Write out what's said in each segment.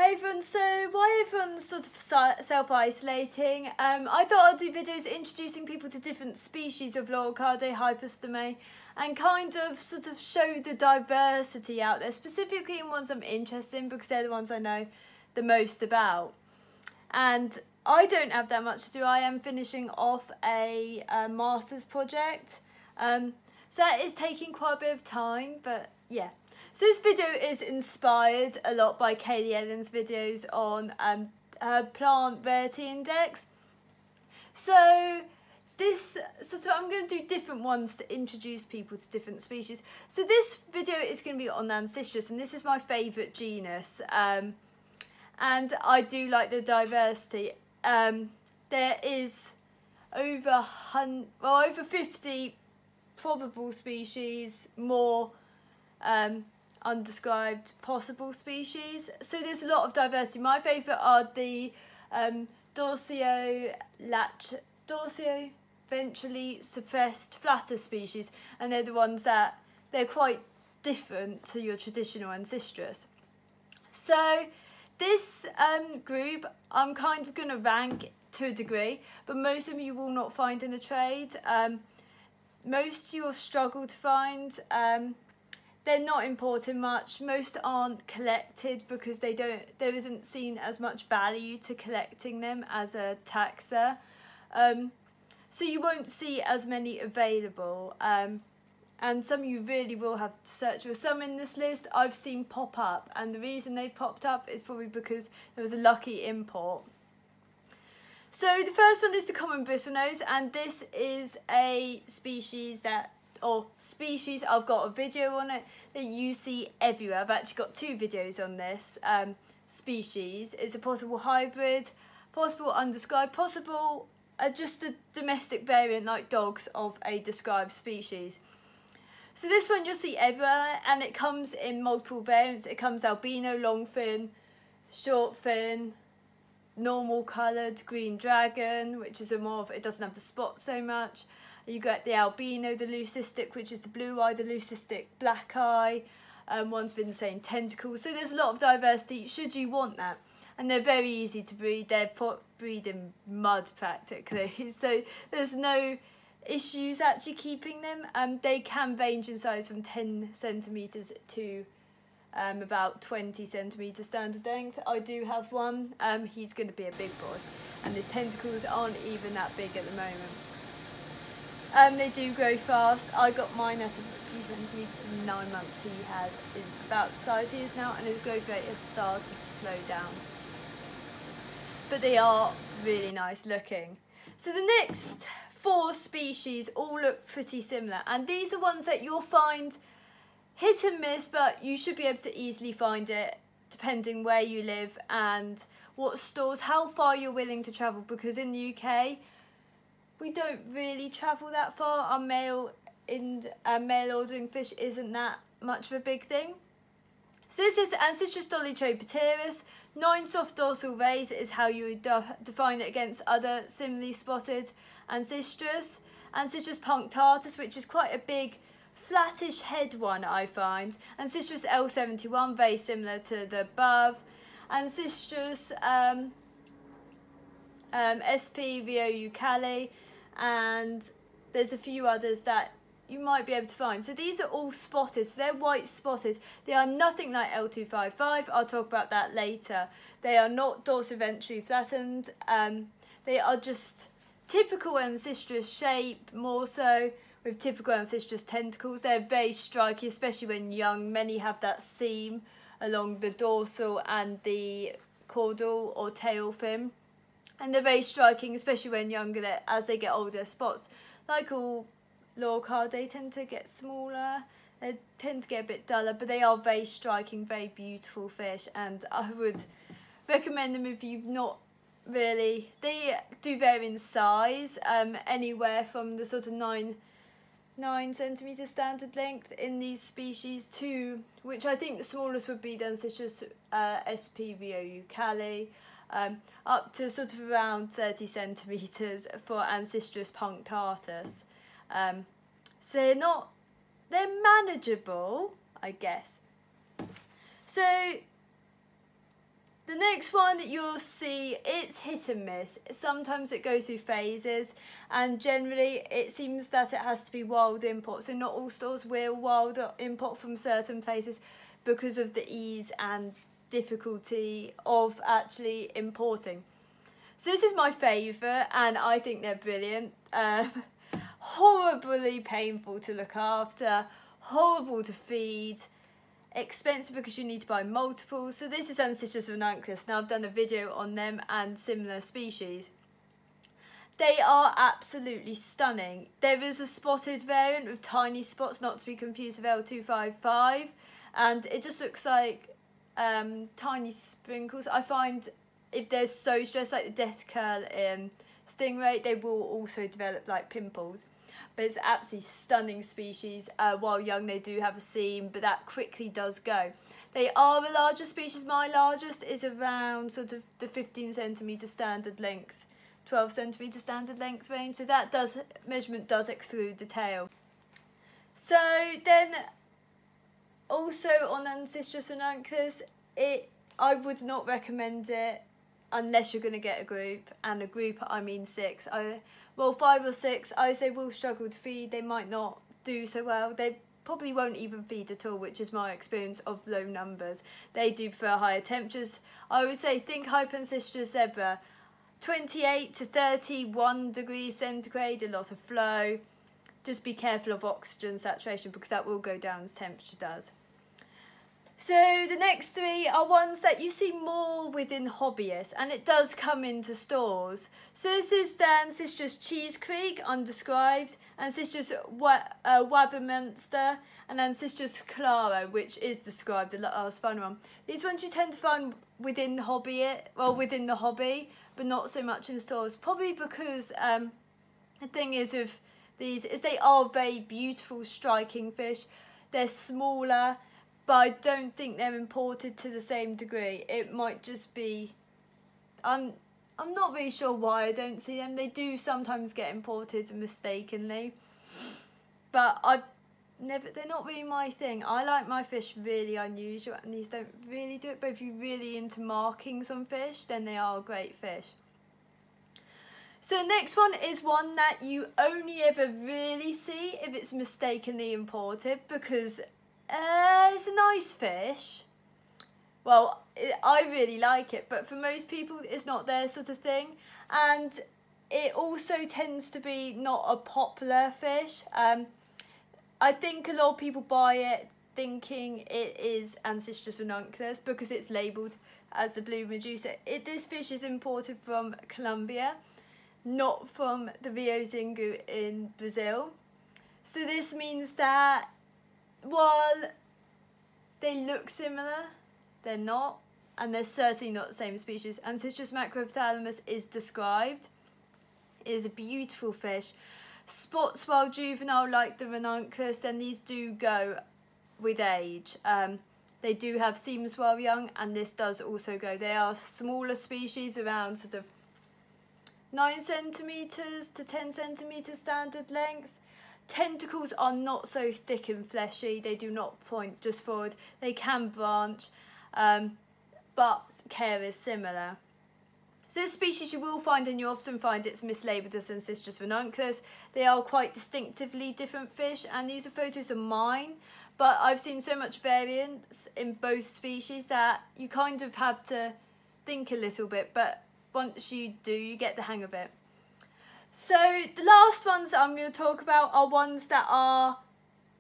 Hey everyone, so why everyone's sort of self-isolating, I thought I'd do videos introducing people to different species of Lorichardae hyperstomae and kind of sort of show the diversity out there, specifically in ones I'm interested in because they're the ones I know the most about. And I don't have that much to do. I am finishing off a master's project, so that is taking quite a bit of time, but yeah. So this video is inspired a lot by Kaylee Ellen's videos on her plant rarity index. So this I'm going to do different ones to introduce people to different species. So this video is going to be on Ancistrus, and this is my favourite genus. And I do like the diversity. There is over 50 probable species, more undescribed possible species. So there's a lot of diversity. My favourite are the dorso-ventrally suppressed flatter species, and they're the ones that they're quite different to your traditional Ancistrus. So this group I'm kind of going to rank to a degree, but most of them you will not find in a trade. Most you'll struggle to find. They're not imported much. Most aren't collected because there isn't seen as much value to collecting them as a taxa. So you won't see as many available. And some you really will have to search for. Some in this list I've seen pop up, and the reason they popped up is probably because there was a lucky import. So the first one is the common bristlenose, and this is a species I've got a video on it that you see everywhere. I've actually got 2 videos on this species. It's a possible hybrid, possible undescribed, possible just a domestic variant like dogs of a described species. So this one you'll see everywhere, and it comes in multiple variants. It comes albino, long fin, short fin, normal coloured, green dragon, which is it doesn't have the spots so much. You get the albino, the leucistic, which is the blue eye, the leucistic black eye. One's with the same tentacles. So there's a lot of diversity should you want that. And they're very easy to breed. They're breed in mud practically. So there's no issues actually keeping them. They can range in size from 10 centimetres to about 20 centimetres standard length. I do have one. He's going to be a big boy. And his tentacles aren't even that big at the moment. They do grow fast. I got mine at a few centimetres in 9 months. He is about the size he is now, and his growth rate has started to slow down. But they are really nice looking. So the next 4 species all look pretty similar, and these are ones that you'll find hit and miss, but you should be able to easily find it depending where you live and what stores, how far you're willing to travel, because in the UK we don't really travel that far. Our mail ordering fish isn't that much of a big thing. So this is Ancistrus dolichopateris. 9 soft dorsal rays is how you would define it against other similarly spotted Ancistrus. Ancistrus punctatus, which is quite a big flattish head one I find. Ancistrus L71, very similar to the above. Ancistrus SP Rarity, and there's a few others that you might be able to find. So these are all spotted, so they're white spotted. They are nothing like L255, I'll talk about that later. They are not dorsoventrally flattened, they are just typical Ancistrus shape, more so with typical Ancistrus tentacles. They're very striking, especially when young. Many have that seam along the dorsal and the caudal or tail fin. And they're very striking, especially when younger. As they get older, spots, like all Lorichardae, tend to get smaller. They tend to get a bit duller, but they are very striking, very beautiful fish. And I would recommend them if you've not really. They do vary in size, anywhere from the sort of 9 centimetre standard length in these species to, which I think the smallest would be the Ancistrus SP Rarity. Up to sort of around 30 centimetres for Ancistrus punctatus. So they're manageable, I guess. So the the next one that you'll see, it's hit and miss. Sometimes it goes through phases, and generally it seems that it has to be wild import. So not all stores will wild import from certain places because of the ease and difficulty of actually importing. So this is my favourite, and I think they're brilliant. Horribly painful to look after, horrible to feed, expensive because you need to buy multiples. So this is Ancistrus ranunculus. Now I've done a video on them and similar species. They are absolutely stunning. There is a spotted variant with tiny spots, not to be confused with L255, and it just looks like tiny sprinkles. I find if they're so stressed, like the death curl stingray, they will also develop like pimples. But it's absolutely stunning species. While young, they do have a seam, but that quickly does go. They are a larger species. My largest is around sort of the 15 centimetre standard length, 12 centimetre standard length range. So that measurement does exclude the tail. So then, also on Ancistrus ranunculus, I would not recommend it unless you're going to get a group, and a group I mean 6. Well, 5 or 6, I would say will struggle to feed. They might not do so well. They probably won't even feed at all, which is my experience of low numbers. They do prefer higher temperatures. I would say think Ancistrus zebra, 28 to 31 degrees centigrade, a lot of flow. Just be careful of oxygen saturation because that will go down as temperature does. So the next 3 are ones that you see more within hobbyists, and it does come into stores. So this is the Ancistrus Cheese Creek, undescribed, Ancistrus Wabermonster, and Ancistrus Claro, which is described, the last fun one. These ones you tend to find within the hobby, but not so much in stores. Probably because the thing is with these is they are very beautiful, striking fish. They're smaller, but I don't think they're imported to the same degree. It might just be, I'm not really sure why I don't see them. They do sometimes get imported mistakenly, but they're not really my thing. I like my fish really unusual, and these don't really do it. But if you're really into markings on fish, then they are a great fish. So the next one is one that you only ever really see if it's mistakenly imported, because it's a nice fish. Well, I really like it, but for most people it's not their sort of thing, and it also tends to be not a popular fish. I think a lot of people buy it thinking it is Ancistrus ranunculus because it's labelled as the blue medusa. This fish is imported from Colombia, not from the Rio Xingu in Brazil. So this means that while they look similar, they're not, and they're certainly not the same species. Ancistrus macrophthalmus is described. It is a beautiful fish. Spots while juvenile like the ranunculus, then these do go with age. They do have seams while young, and this does also go. They are smaller species, around sort of 9 centimetres to 10 centimetres standard length. Tentacles are not so thick and fleshy. They do not point just forward. They can branch, but care is similar. So this species you will find, and you often find it's mislabelled as Ancistrus ranunculus. They are quite distinctively different fish, and these are photos of mine, but I've seen so much variance in both species that you kind of have to think a little bit, but once you do, you get the hang of it. So the last ones that I'm going to talk about are ones that are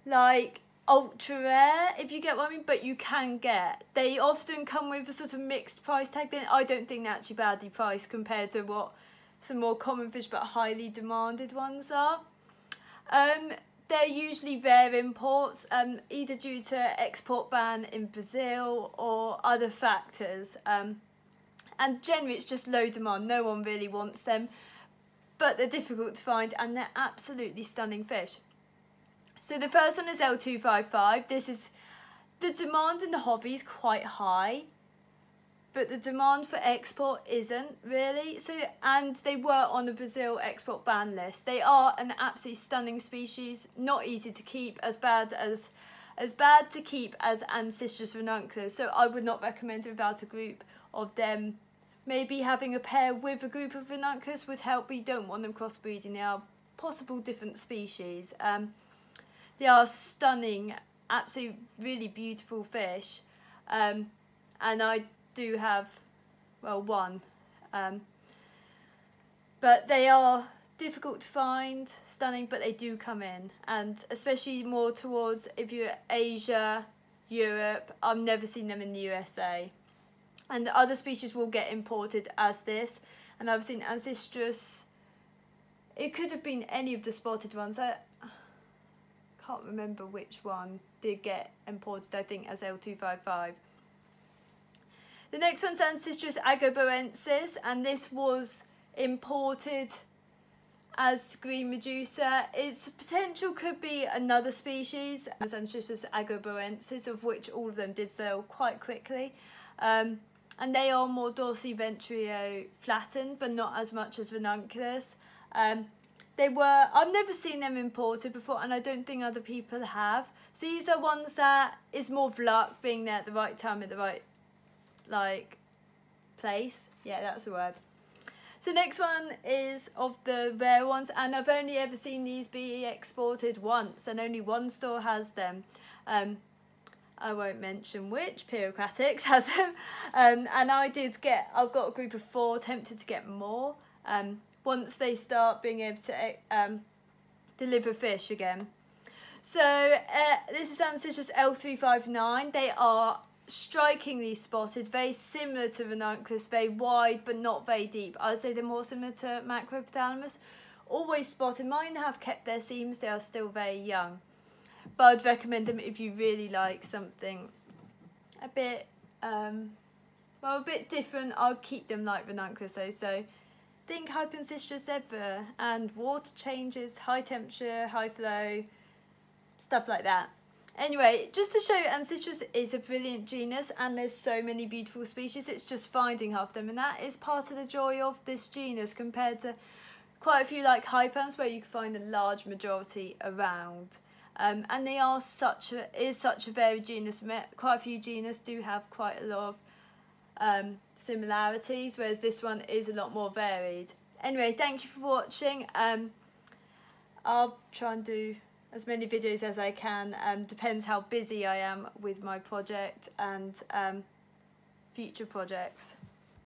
like ultra rare, if you get what I mean, but you can get. They often come with a sort of mixed price tag. Then I don't think they're actually badly priced compared to what some more common fish but highly demanded ones are. They're usually rare imports, either due to export ban in Brazil or other factors. And generally it's just low demand. No one really wants them, but they're difficult to find, and they're absolutely stunning fish. So the first one is L255. This is, the demand in the hobby is quite high, but the demand for export isn't really. So, and they were on the Brazil export ban list. They are an absolutely stunning species, not easy to keep, as bad to keep as Ancistrus ranunculus. So I would not recommend it without a group of them maybe having a pair with a group of ranunculus would help, but you don't want them crossbreeding. They are possible different species. They are stunning, absolutely really beautiful fish, and I do have, well, one, but they are difficult to find, stunning, but they do come in, and especially more towards if you're Asia, Europe. I've never seen them in the USA, and the other species will get imported as this, and I've seen Ancistrus. It could have been any of the spotted ones. I can't remember which one did get imported, I think, as L255. The next one's Ancistrus agaboensis, and this was imported as green medusa. Its potential could be another species, as Ancistrus agaboensis, of which all of them did sell quite quickly. And they are more dorsiventrio flattened, but not as much as ranunculus. I've never seen them imported before, and I don't think other people have. So these are ones that is more of luck, being there at the right time at the right, like, place. Yeah, that's the word. So next one is of the rare ones, and I've only ever seen these be exported once, and only one store has them. I won't mention which, Pier Aquatics has them. And I've got a group of 4, tempted to get more. Once they start being able to deliver fish again. So this is Ancistrus L359. They are strikingly spotted, very similar to ranunculus, very wide but not very deep. I would say they're more similar to macrophthalmus. Always spotted. Mine have kept their seams, they are still very young. But I'd recommend them if you really like something a bit, a bit different. I'll keep them like ranunculus though. So think Hypancistrus zebra and water changes, high temperature, high flow, stuff like that. Anyway, just to show you, Ancistrus is a brilliant genus, and there's so many beautiful species. It's just finding half them, and that is part of the joy of this genus compared to quite a few like Hypans, where you can find a large majority around. And they are such a varied genus. Quite a few genus do have quite a lot of similarities, whereas this one is a lot more varied. Anyway, thank you for watching. I'll try and do as many videos as I can. Depends how busy I am with my project and future projects.